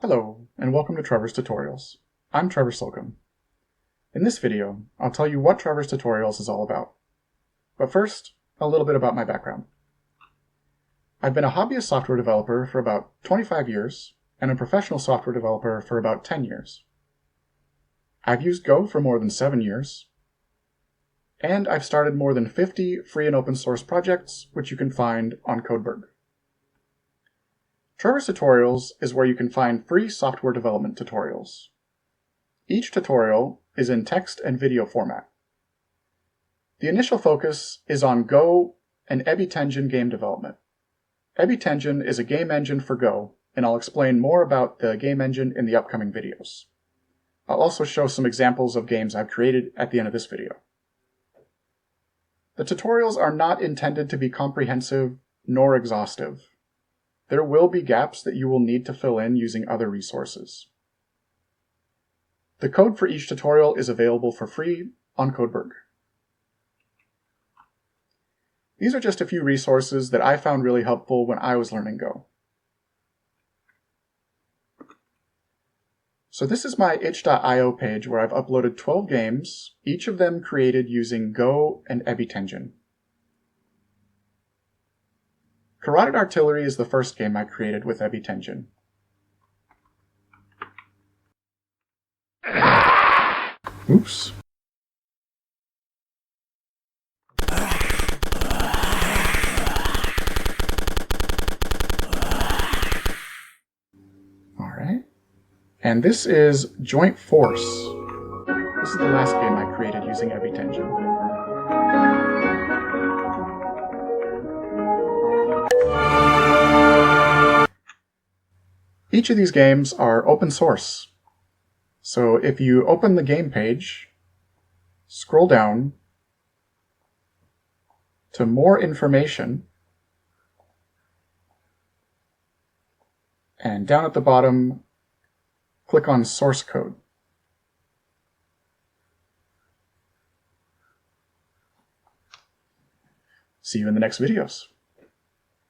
Hello, and welcome to Trevor's Tutorials. I'm Trevor Slocum. In this video, I'll tell you what Trevor's Tutorials is all about. But first, a little bit about my background. I've been a hobbyist software developer for about 25 years, and a professional software developer for about 10 years. I've used Go for more than 7 years, and I've started more than 50 free and open source projects, which you can find on Codeberg. Trevor's Tutorials is where you can find free software development tutorials. Each tutorial is in text and video format. The initial focus is on Go and EbiTengen game development. EbiTengen is a game engine for Go, and I'll explain more about the game engine in the upcoming videos. I'll also show some examples of games I've created at the end of this video. The tutorials are not intended to be comprehensive nor exhaustive. There will be gaps that you will need to fill in using other resources. The code for each tutorial is available for free on Codeberg. These are just a few resources that I found really helpful when I was learning Go. So this is my itch.io page where I've uploaded 12 games, each of them created using Go and EbiTengen. Carotid Artillery is the first game I created with EbiTengen. Oops. Alright. And this is Joint Force. This is the last game I created using EbiTengen. Each of these games are open source. So if you open the game page, scroll down to More Information, and down at the bottom, click on Source Code. See you in the next videos.